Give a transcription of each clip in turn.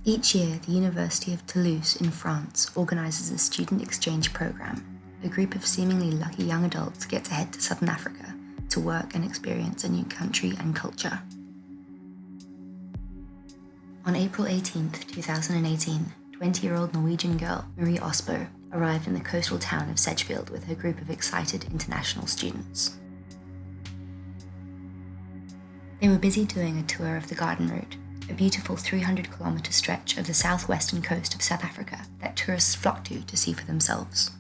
Each year, the University of Toulouse in France organises a student exchange programme. A group of seemingly lucky young adults get to head to Southern Africa to work and experience a new country and culture. On April 18th, 2018, 20-year-old Norwegian girl Marie Ostbo arrived in the coastal town of Sedgefield with her group of excited international students. They were busy doing a tour of the Garden Route, a beautiful 300-kilometre stretch of the southwestern coast of South Africa that tourists flock to see for themselves.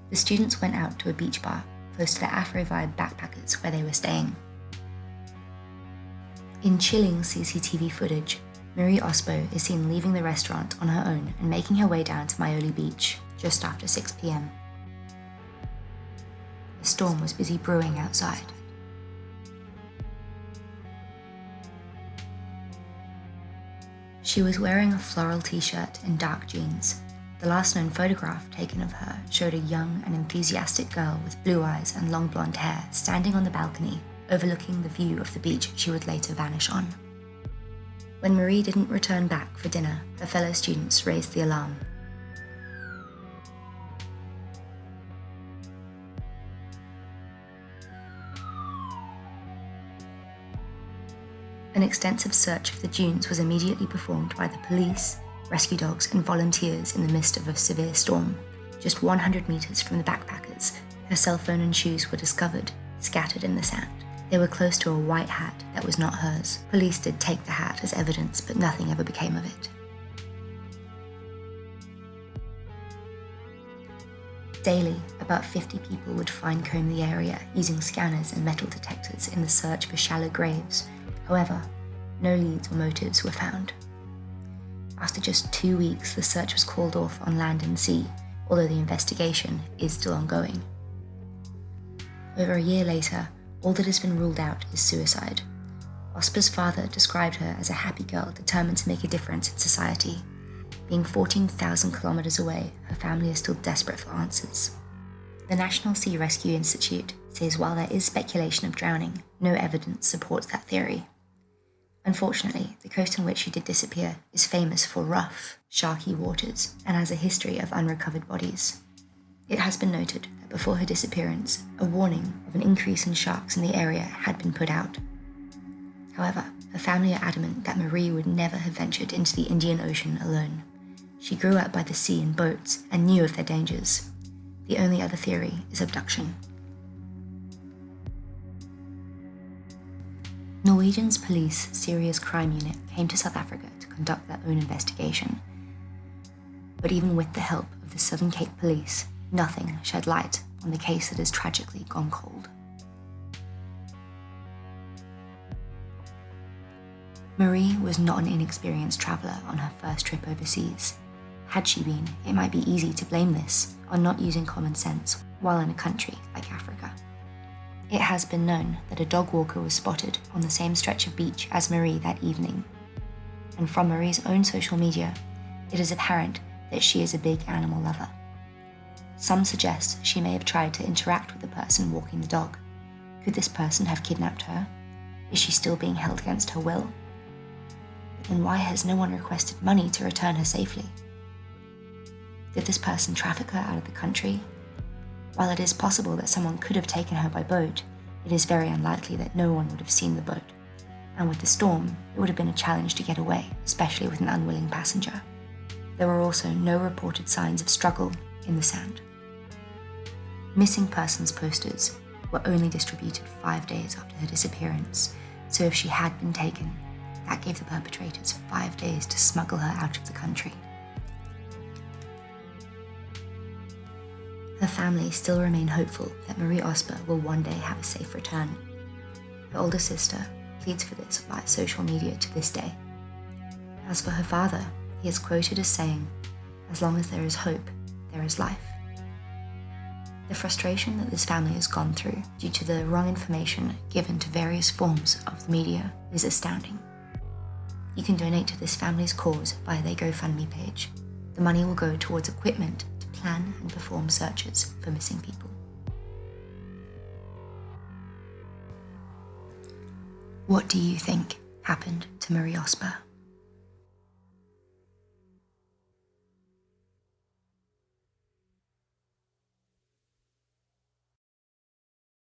The students went out to a beach bar close to the Afro-Vibe backpackers where they were staying. In chilling CCTV footage, Marie Ostbo is seen leaving the restaurant on her own and making her way down to Maioli Beach just after 6 p.m. A storm was busy brewing outside. She was wearing a floral t-shirt and dark jeans. The last known photograph taken of her showed a young and enthusiastic girl with blue eyes and long blonde hair standing on the balcony, overlooking the view of the beach she would later vanish on. When Marie didn't return back for dinner, her fellow students raised the alarm. An extensive search of the dunes was immediately performed by the police, rescue dogs and volunteers in the midst of a severe storm. Just 100 meters from the backpackers, her cell phone and shoes were discovered, scattered in the sand. They were close to a white hat that was not hers. Police did take the hat as evidence, but nothing ever became of it. Daily, about 50 people would fine-comb the area using scanners and metal detectors in the search for shallow graves. However, no leads or motives were found. After just 2 weeks, the search was called off on land and sea, although the investigation is still ongoing. Over a year later, all that has been ruled out is suicide. Ostbo's father described her as a happy girl determined to make a difference in society. Being 14,000 kilometers away, her family is still desperate for answers. The National Sea Rescue Institute says while there is speculation of drowning, no evidence supports that theory. Unfortunately, the coast on which she did disappear is famous for rough, sharky waters and has a history of unrecovered bodies. It has been noted that before her disappearance, a warning of an increase in sharks in the area had been put out. However, her family are adamant that Marie would never have ventured into the Indian Ocean alone. She grew up by the sea in boats and knew of their dangers. The only other theory is abduction. Norwegian's police serious crime unit came to South Africa to conduct their own investigation. But even with the help of the Southern Cape Police, nothing shed light on the case that has tragically gone cold. Marie was not an inexperienced traveller on her first trip overseas. Had she been, it might be easy to blame this on not using common sense while in a country like Africa. It has been known that a dog walker was spotted on the same stretch of beach as Marie that evening. And from Marie's own social media, it is apparent that she is a big animal lover. Some suggest she may have tried to interact with the person walking the dog. Could this person have kidnapped her? Is she still being held against her will? But then why has no one requested money to return her safely? Did this person traffic her out of the country? While it is possible that someone could have taken her by boat, it is very unlikely that no one would have seen the boat. And with the storm, it would have been a challenge to get away, especially with an unwilling passenger. There were also no reported signs of struggle in the sand. Missing persons posters were only distributed 5 days after her disappearance, so if she had been taken, that gave the perpetrators 5 days to smuggle her out of the country. Her family still remain hopeful that Marie Ostbo will one day have a safe return. Her older sister pleads for this via social media to this day. As for her father, he is quoted as saying, "As long as there is hope, there is life." The frustration that this family has gone through due to the wrong information given to various forms of the media is astounding. You can donate to this family's cause via their GoFundMe page. The money will go towards equipment to plan and perform searches for missing people. What do you think happened to Marie Ostbo?